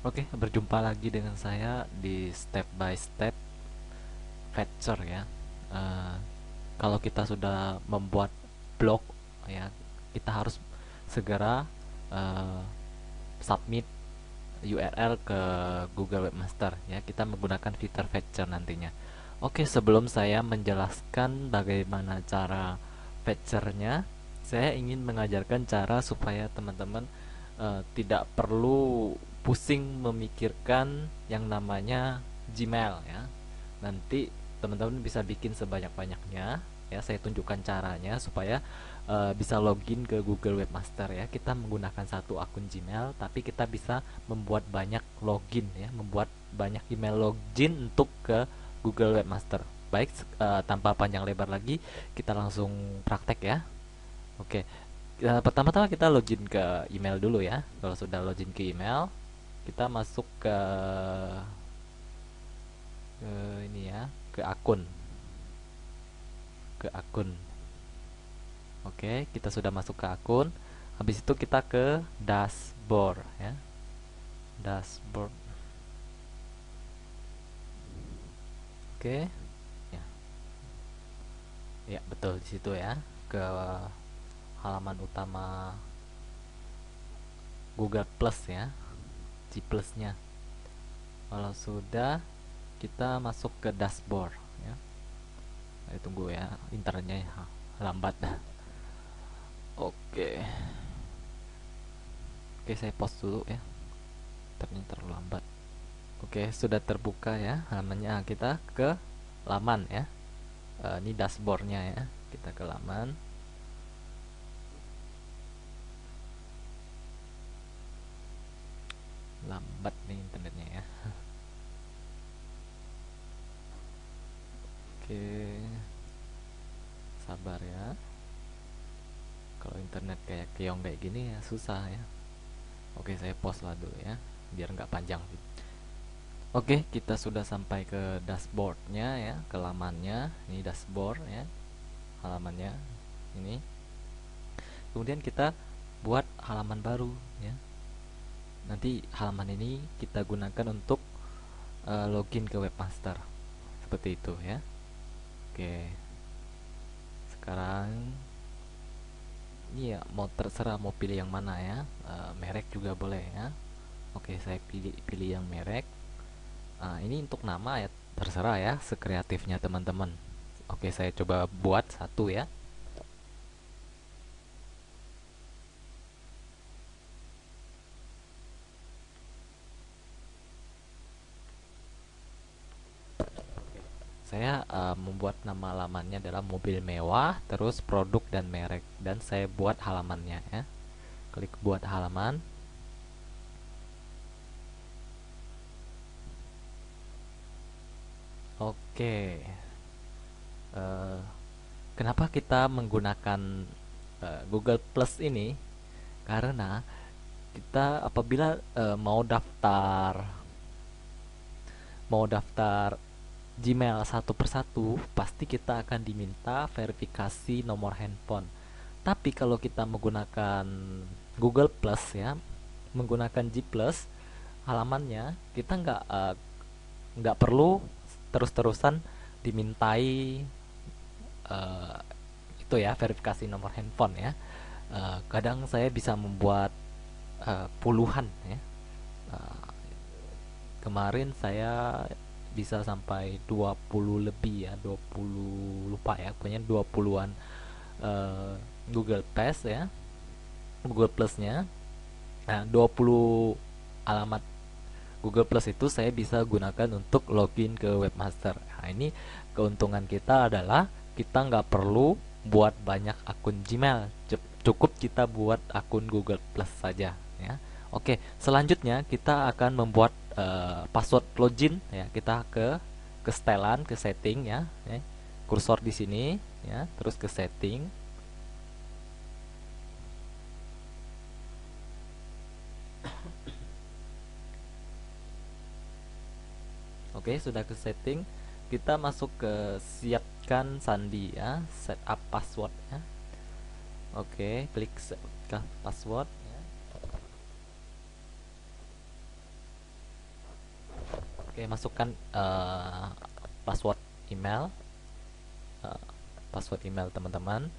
Oke, berjumpa lagi dengan saya di step by step Fetcher ya. Eh, Kalau kita sudah membuat blog ya, kita harus segera eh, submit URL ke Google Webmaster ya. Kita menggunakan fitur Fetcher nantinya. Oke, sebelum saya menjelaskan bagaimana cara Fetchernya, saya ingin mengajarkan cara supaya teman-teman tidak perlu pusing memikirkan yang namanya Gmail ya. Nanti teman-teman bisa bikin sebanyak-banyaknya ya. Saya tunjukkan caranya supaya bisa login ke Google Webmaster ya. Kita menggunakan satu akun Gmail tapi kita bisa membuat banyak login ya, membuat banyak email login untuk ke Google Webmaster. Baik, tanpa panjang lebar lagi, kita langsung praktek ya. Oke, pertama-tama kita login ke email dulu ya. Kalau sudah login ke email, kita masuk ke ini ya, ke akun, ke akun. Oke, kita sudah masuk ke akun. Habis itu kita ke dashboard ya. Dashboard. Oke. Ya, ya betul di situ ya. Ke halaman utama Google Plus ya, G Plus-nya. Kalau sudah, kita masuk ke dashboard ya. Tunggu ya, internetnya ya, lambat. Oke. Oke, saya pause dulu ya. Ternyata terlalu lambat. Oke, sudah terbuka ya halamannya. Kita ke laman ya. Ini dashboardnya ya. Kita ke laman. Lambat nih internetnya ya. Oke, sabar ya. Kalau internet kayak keong kayak gini ya susah ya. Oke, saya pause lah dulu ya, biar nggak panjang. Oke, kita sudah sampai ke dashboardnya ya, ke lamannya. Ini dashboard ya, halamannya ini. Kemudian kita buat halaman baru ya. Nanti halaman ini kita gunakan untuk login ke webmaster. Seperti itu ya. Oke. Sekarang ini ya mau terserah mau pilih yang mana ya. Merek juga boleh ya. Oke, saya pilih yang merek. Ini untuk nama ya terserah ya, sekreatifnya teman-teman. Oke, saya coba buat satu ya. Saya membuat nama halamannya adalah mobil mewah, terus produk dan merek, dan saya buat halamannya ya. Klik buat halaman. Oke. Eh, Kenapa kita menggunakan Google Plus ini? Karena kita apabila mau daftar Gmail satu persatu, pasti kita akan diminta verifikasi nomor handphone. Tapi kalau kita menggunakan Google Plus ya, menggunakan G Plus, halamannya kita nggak perlu terus-terusan dimintai eh, itu ya, verifikasi nomor handphone ya. Kadang saya bisa membuat puluhan ya. Eh, Kemarin saya bisa sampai 20 lebih ya, 20 lupa ya, pokoknya 20-an eh, Google Plus ya, Google Plusnya. Nah, 20 alamat Google Plus itu saya bisa gunakan untuk login ke webmaster. Nah, ini keuntungan kita adalah kita nggak perlu buat banyak akun Gmail, cukup kita buat akun Google Plus saja ya. Oke, selanjutnya kita akan membuat password login ya. Kita ke setelan, ke setting ya. Kursor di sini ya, terus ke setting. Oke, sudah ke setting, kita masuk ke siapkan sandi ya, setup password ya. Oke, klik password ya. Oke, masukkan password email, eh, password email teman-teman.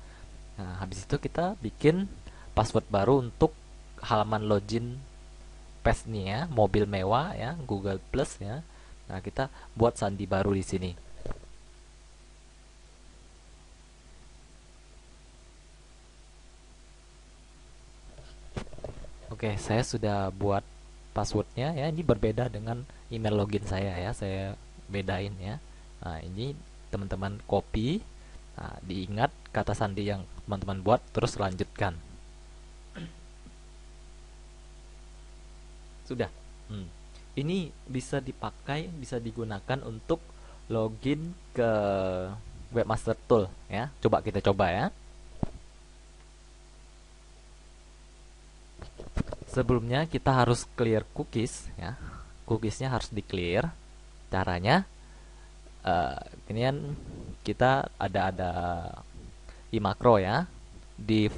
Nah, habis itu kita bikin password baru untuk halaman login PES nih ya, mobil mewah ya, Google Plus ya. Nah, kita buat sandi baru di sini. Oke, saya sudah buat passwordnya ya. Ini berbeda dengan email login saya ya. Saya bedain ya. Nah, ini teman-teman copy. Nah, diingat kata sandi yang teman-teman buat, terus lanjutkan. Sudah. Hmm. Ini bisa dipakai, bisa digunakan untuk login ke Webmaster Tool ya. Coba kita coba ya. Sebelumnya kita harus clear cookies ya. Cookiesnya harus di clear. Caranya kemudian kita ada imakro ya. Di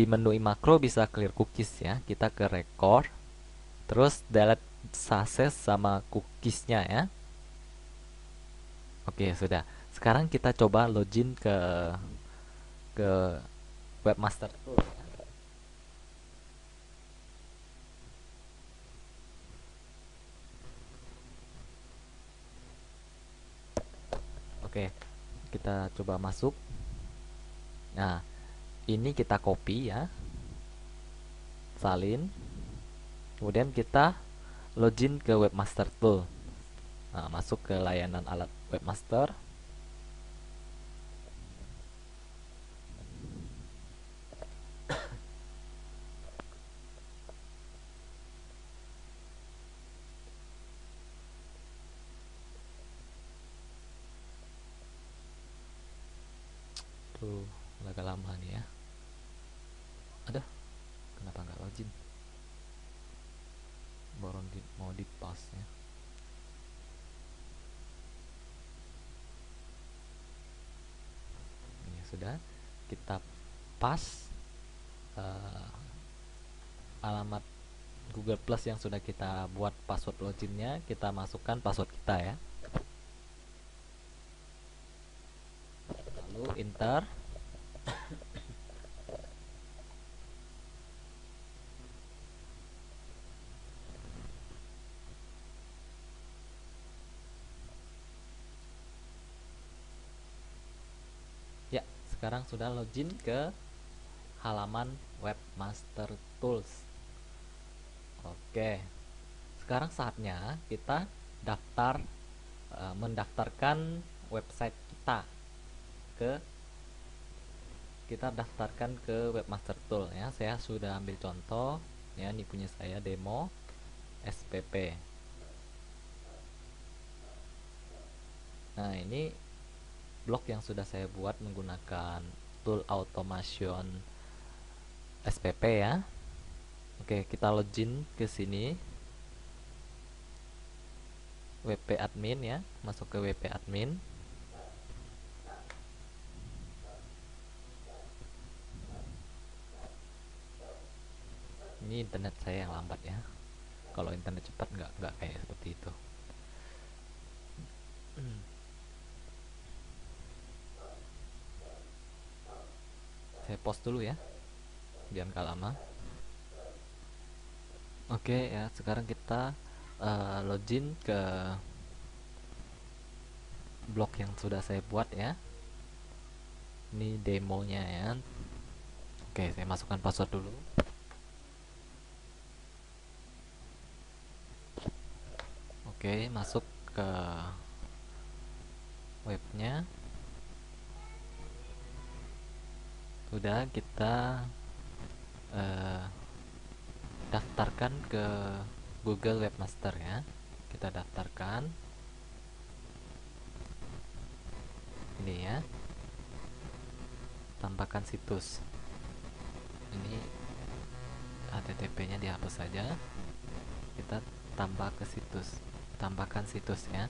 menu imakro bisa clear cookies ya. Kita ke record, terus delete sases sama cookiesnya ya. Oke, sudah. Sekarang kita coba login ke Webmaster Tool ya. Oke, kita coba masuk. Nah, ini kita copy ya, salin. Kemudian kita login ke Webmaster Tool. Nah, masuk ke layanan alat Webmaster. Tuh, agak lama nih ya. Aduh, kenapa nggak login? Mau di pause ya. Ini sudah. Kita pas alamat Google Plus yang sudah kita buat password loginnya, kita masukkan password kita ya. Lalu enter. Ya, sekarang sudah login ke halaman Webmaster Tools. Oke. Sekarang saatnya kita mendaftarkan website ke kita daftarkan ke Webmaster Tool ya. Saya sudah ambil contoh ya, ini punya saya demo SPP. Nah, ini blog yang sudah saya buat menggunakan tool automation SPP ya. Oke, kita login ke sini. WP admin ya, masuk ke WP admin. Ini internet saya yang lambat ya. Kalau internet cepat nggak kayak seperti itu. Saya post dulu ya, biar nggak lama. Oke ya, sekarang kita login ke blog yang sudah saya buat ya. Ini demonya ya. Oke, saya masukkan password dulu. Oke, masuk ke webnya. Udah, kita daftarkan ke Google Webmaster ya. Kita daftarkan ini ya, tambahkan situs. Ini HTTP nya dihapus saja, kita tambahkan situs ya.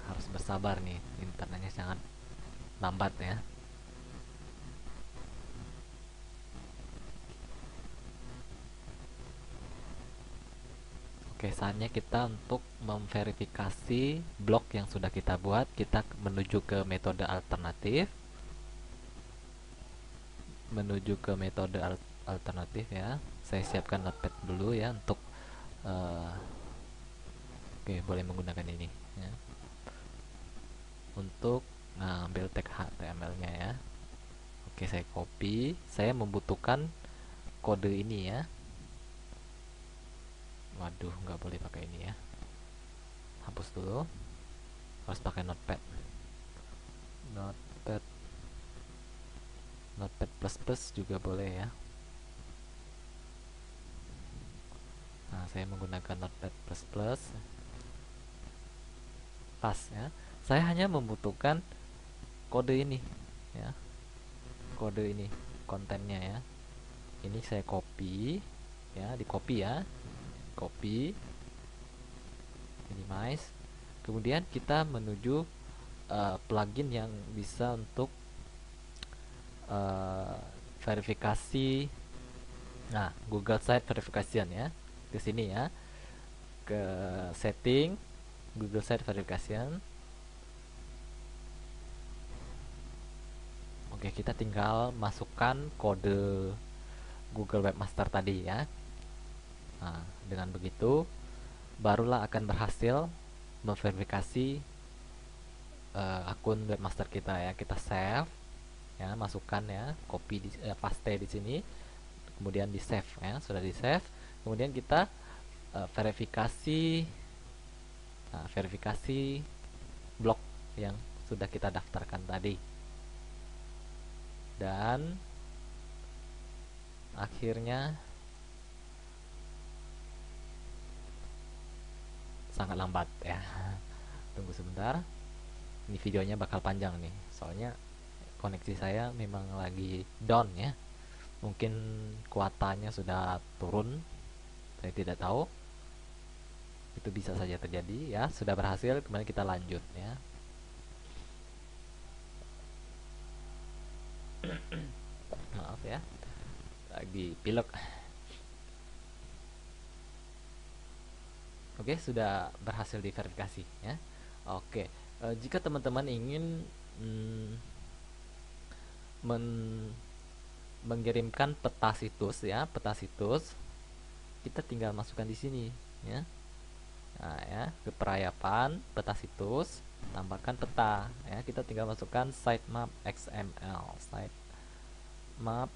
Harus bersabar nih, internetnya sangat lambat ya. Oke, saatnya kita untuk memverifikasi blok yang sudah kita buat. Kita menuju ke metode alternatif. Alternatif ya. Saya siapkan notepad dulu ya untuk oke, boleh menggunakan ini ya. Untuk ngambil tag HTML-nya ya. Oke, saya copy. Saya membutuhkan kode ini ya. Waduh, nggak boleh pakai ini ya. Hapus dulu. Harus pakai notepad. Notepad plus juga boleh ya. Nah, saya menggunakan notepad plus pas ya. Saya hanya membutuhkan kode ini ya. Kode ini kontennya ya. Ini saya copy ya, di copy ya. Copy, minimize. Kemudian kita menuju plugin yang bisa untuk verifikasi. Nah, Google Site Verification ya. Ke sini ya. Ke setting Google Site Verification. Oke, kita tinggal masukkan kode Google Webmaster tadi ya. Nah, dengan begitu barulah akan berhasil memverifikasi akun webmaster kita ya. Kita save ya, masukkan ya, copy paste di sini, kemudian di save ya. Sudah di save, kemudian kita verifikasi blog yang sudah kita daftarkan tadi, dan akhirnya sangat lambat ya. Tunggu sebentar, ini videonya bakal panjang nih, soalnya koneksi saya memang lagi down ya. Mungkin kuotanya sudah turun, saya tidak tahu. Itu bisa saja terjadi ya. Sudah berhasil, kemudian kita lanjut ya. Maaf ya, lagi pilek. Oke, sudah berhasil diverifikasi ya. Oke, jika teman-teman ingin mengirimkan peta situs ya, kita tinggal masukkan di sini ya. Nah ya, ke perayapan peta situs, tambahkan peta ya. Kita tinggal masukkan sitemap XML, sitemap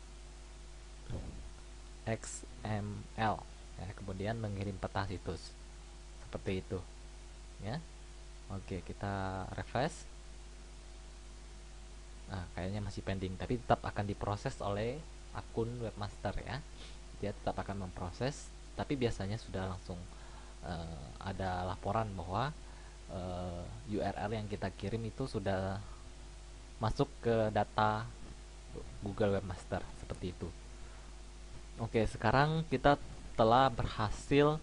XML ya, kemudian mengirim peta situs seperti itu ya. Oke, kita refresh. Nah, kayaknya masih pending, tapi tetap akan diproses oleh akun webmaster ya. Dia tetap akan memproses, tapi biasanya sudah langsung ada laporan bahwa URL yang kita kirim itu sudah masuk ke data Google Webmaster, seperti itu. Oke, sekarang kita telah berhasil,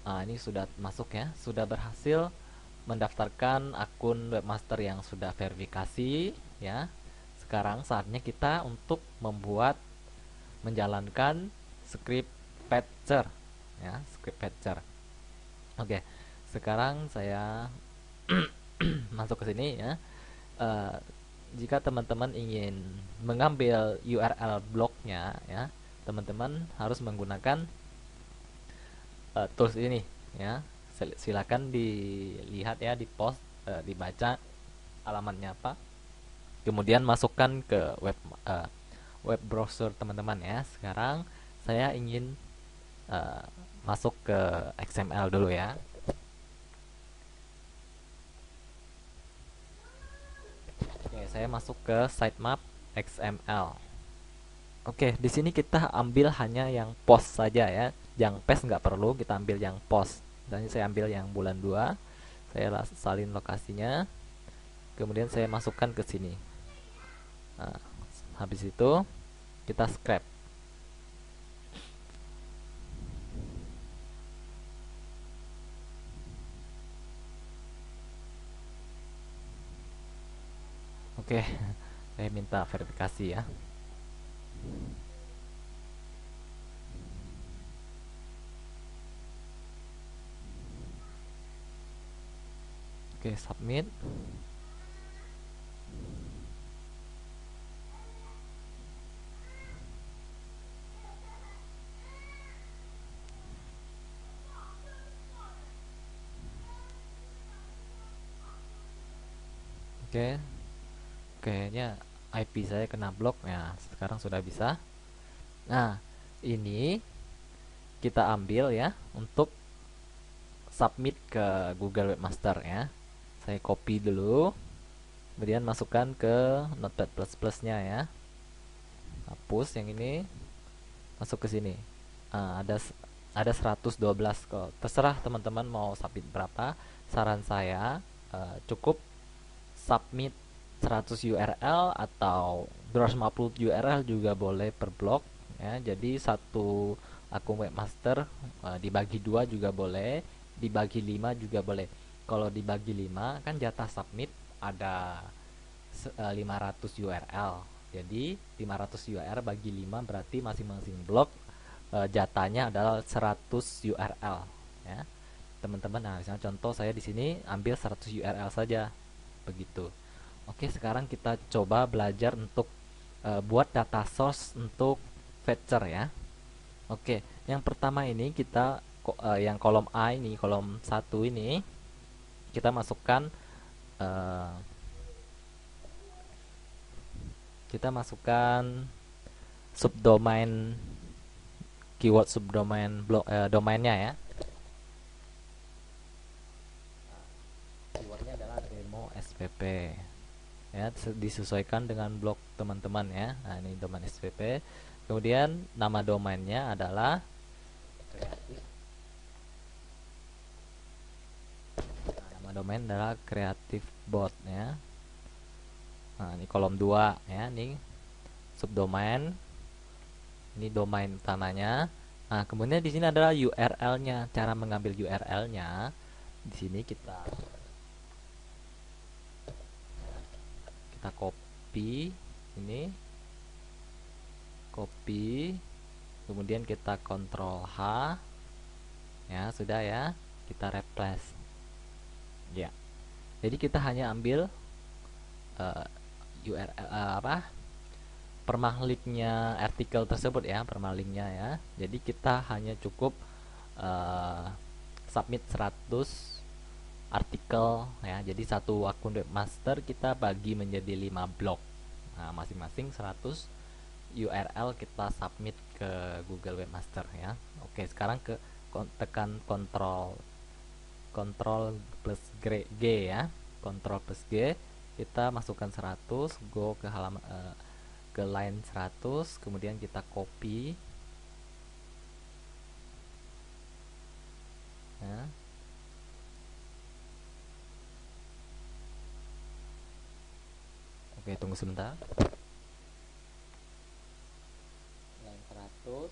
ini sudah masuk ya, sudah berhasil mendaftarkan akun webmaster yang sudah verifikasi ya. Sekarang saatnya kita untuk menjalankan script patcher ya, script patcher. Oke, sekarang saya masuk ke sini ya. Jika teman-teman ingin mengambil URL blognya ya, teman-teman harus menggunakan tools ini ya. Silakan dilihat ya, di post, dibaca alamatnya apa, kemudian masukkan ke web browser teman-teman ya. Sekarang saya ingin masuk ke XML dulu ya. Oke, saya masuk ke sitemap XML. Oke, di sini kita ambil hanya yang post saja ya. Yang paste nggak perlu, kita ambil yang post. Dan saya ambil yang bulan 2. Saya salin lokasinya. Kemudian saya masukkan ke sini. Nah, habis itu kita scrap. Oke, saya minta verifikasi ya. Oke, submit. Oke, kayaknya IP saya kena blok ya. Sekarang sudah bisa. Nah, ini kita ambil ya untuk submit ke Google Webmaster ya. Saya copy dulu, kemudian masukkan ke Notepad++ nya ya. Hapus yang ini, masuk ke sini. Ada 112 kok. Terserah teman-teman mau submit berapa. Saran saya cukup submit 100 URL atau 250 URL juga boleh per blog ya. Jadi satu akun webmaster dibagi dua juga boleh, dibagi 5 juga boleh. Kalau dibagi 5 kan jatah submit ada 500 URL. Jadi 500 URL bagi 5 berarti masing-masing blog jatahnya adalah 100 URL ya. Teman-teman, nah misalnya contoh saya di sini ambil 100 URL saja. Begitu. Oke, sekarang kita coba belajar untuk buat data source untuk fetcher ya. Oke, yang pertama ini kita yang kolom A ini, kolom 1 ini kita masukkan eh, subdomain, keyword subdomain blok domainnya ya. Keywordnya adalah demo SPP ya, disesuaikan dengan blog teman-teman ya. Nah, ini domain SPP. Kemudian nama domainnya adalah kreatif. Nah, nama domain adalah kreatif bot ya. Nah, ini kolom 2 ya, ini subdomain. Ini domain utamanya. Nah, kemudian di sini adalah URL-nya. Cara mengambil URL-nya di sini kita copy ini, copy, kemudian kita Ctrl H ya, sudah ya, kita replace ya. Jadi kita hanya ambil URL permalinnya artikel tersebut ya, permalinnya ya. Jadi kita hanya cukup submit 100 artikel ya. Jadi satu akun webmaster kita bagi menjadi 5 blok. Nah, masing-masing 100 URL kita submit ke Google Webmaster ya. Oke, sekarang tekan Ctrl plus G ya. Ctrl plus G, kita masukkan 100, go ke halaman ke line 100, kemudian kita copy ya. Oke, tunggu sebentar. Line 100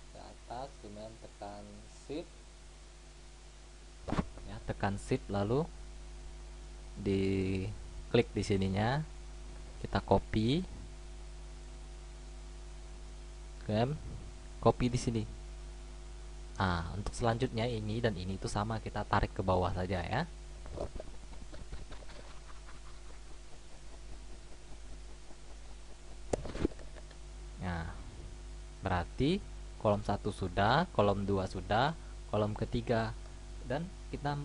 ke atas, kemudian tekan shift ya, tekan shift lalu di klik di sininya, kita copy, copy di sini. Nah, untuk selanjutnya ini dan ini itu sama, kita tarik ke bawah saja ya. Nah, berarti kolom 1 sudah, kolom 2 sudah, kolom ketiga. Dan kita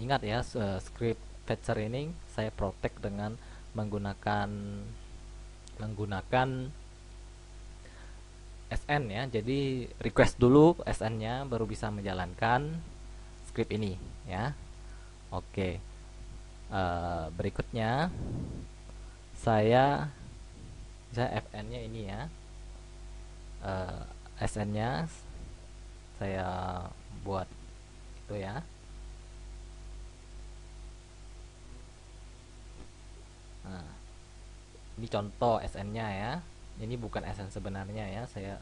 ingat ya, script fetcher ini saya protect dengan menggunakan SN ya. Jadi request dulu SN-nya baru bisa menjalankan script ini ya. Oke. Berikutnya saya FN-nya ini ya. SN-nya saya buat itu ya. Nah, ini contoh SN-nya ya. Ini bukan SN sebenarnya ya. Saya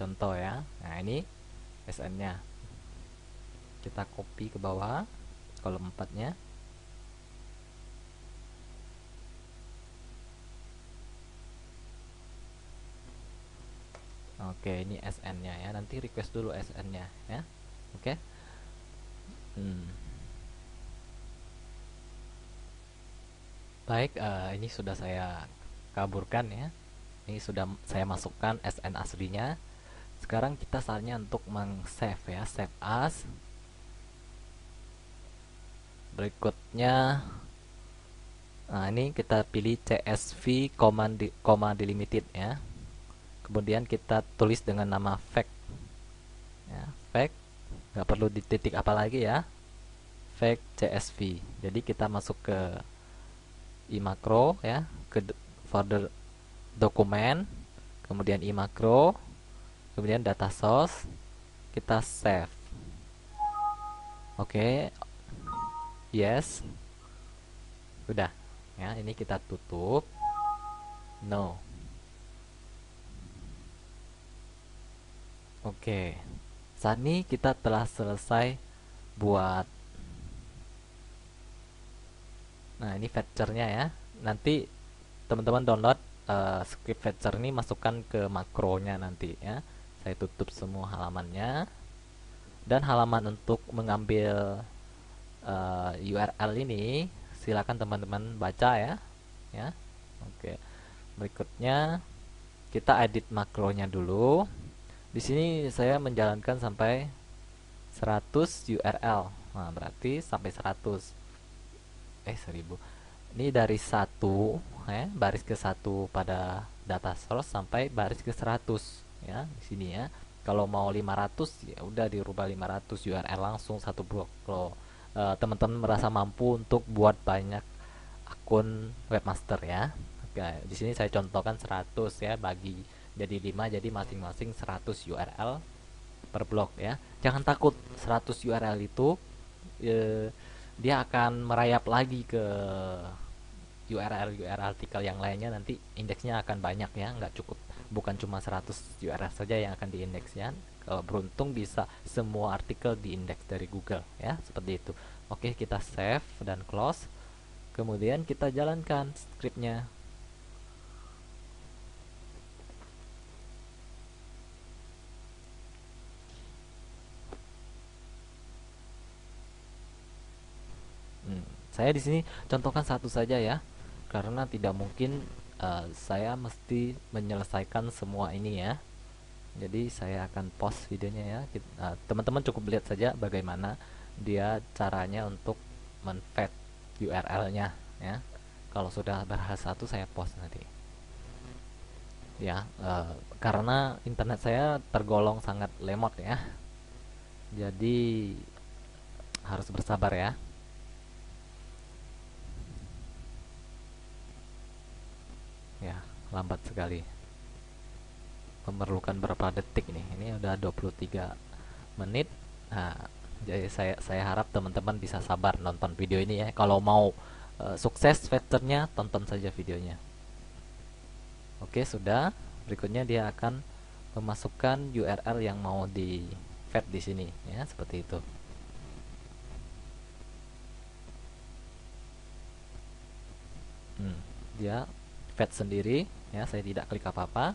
contoh ya. Nah, ini SN-nya. Kita copy ke bawah kolom 4-nya. Oke, ini SN-nya ya. Nanti request dulu SN-nya ya. Oke. Hmm. Baik, ini sudah saya kaburkan ya. Ini sudah saya masukkan SN aslinya. Sekarang kita saatnya untuk meng-save ya. Save as. Berikutnya, nah ini kita pilih CSV delimited ya. Kemudian kita tulis dengan nama fact ya. Fact, nggak perlu dititik apa lagi ya. Fact CSV. Jadi kita masuk ke imakro ya, ke folder dokumen, kemudian imakro, kemudian data source, kita save. Oke, yes, udah ya. Ini kita tutup. No. Oke, saat ini kita telah selesai buat. Nah, ini fetchernya ya. Nanti teman-teman download script fetcher ini, masukkan ke makronya nanti ya. Saya tutup semua halamannya. Dan halaman untuk mengambil URL ini silakan teman-teman baca ya. Ya. Oke. Berikutnya kita edit makronya dulu. Di sini saya menjalankan sampai 100 URL. Nah, berarti sampai 100. 1000. Ini dari satu ya, baris ke satu pada data source sampai baris ke 100 ya di sini ya. Kalau mau 500 ya udah dirubah 500 URL langsung satu blok. Kalau teman-teman merasa mampu untuk buat banyak akun webmaster ya. Oke, di sini saya contohkan 100 ya, bagi jadi 5, jadi masing-masing 100 URL per blok ya. Jangan takut, 100 URL itu dia akan merayap lagi ke URL artikel yang lainnya, nanti indeksnya akan banyak ya, nggak cukup, bukan cuma 100 URL saja yang akan diindeks ya. Kalau beruntung bisa semua artikel diindeks dari Google ya, seperti itu. Oke, kita save dan close. Kemudian kita jalankan scriptnya. Saya di sini contohkan satu saja ya, karena tidak mungkin saya mesti menyelesaikan semua ini ya. Jadi saya akan post videonya ya. Teman-teman cukup lihat saja bagaimana dia caranya untuk men-fed URL-nya ya. Kalau sudah berhasil satu, saya post nanti. Ya, karena internet saya tergolong sangat lemot ya. Jadi harus bersabar ya. Ya, lambat sekali. Memerlukan berapa detik nih? Ini udah 23 menit. Nah, jadi saya harap teman-teman bisa sabar nonton video ini ya. Kalau mau sukses feature-nya, tonton saja videonya. Oke, sudah. Berikutnya dia akan memasukkan URL yang mau di fed di sini ya, seperti itu. Dia fed sendiri ya, saya tidak klik apa-apa.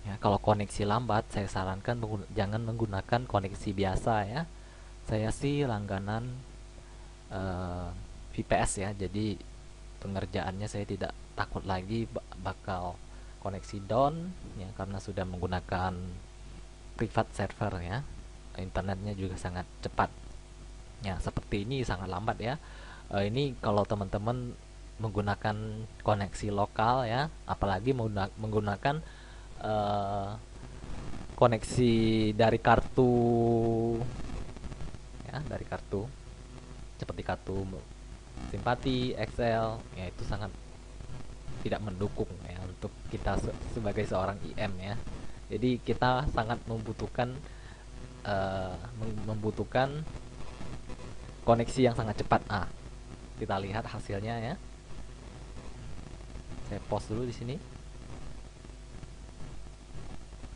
Ya, kalau koneksi lambat, saya sarankan jangan menggunakan koneksi biasa ya. Saya sih langganan VPS ya, jadi pengerjaannya saya tidak takut lagi bakal koneksi down ya, karena sudah menggunakan private server ya. Internetnya juga sangat cepat. Ya, seperti ini sangat lambat ya. Ini kalau teman-teman menggunakan koneksi lokal ya, apalagi menggunakan koneksi dari kartu ya, dari kartu seperti kartu simpati, Excel ya, itu sangat tidak mendukung ya untuk kita sebagai seorang IM ya. Jadi kita sangat membutuhkan koneksi yang sangat cepat. Kita lihat hasilnya ya. Saya post dulu di sini.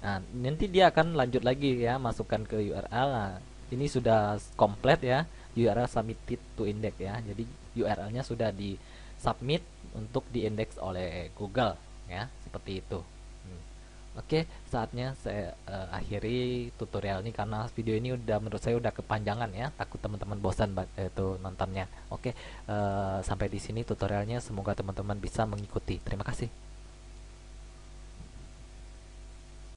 Nah, nanti dia akan lanjut lagi ya, masukkan ke URL. Nah, ini sudah komplit ya, URL submitted to index ya. Jadi URL-nya sudah di submit untuk diindeks oleh Google ya, seperti itu. Hmm. Oke, saatnya saya akhiri tutorial ini karena video ini udah menurut saya udah kepanjangan ya. Takut teman-teman bosan itu nontonnya. Oke, sampai di sini tutorialnya. Semoga teman-teman bisa mengikuti. Terima kasih.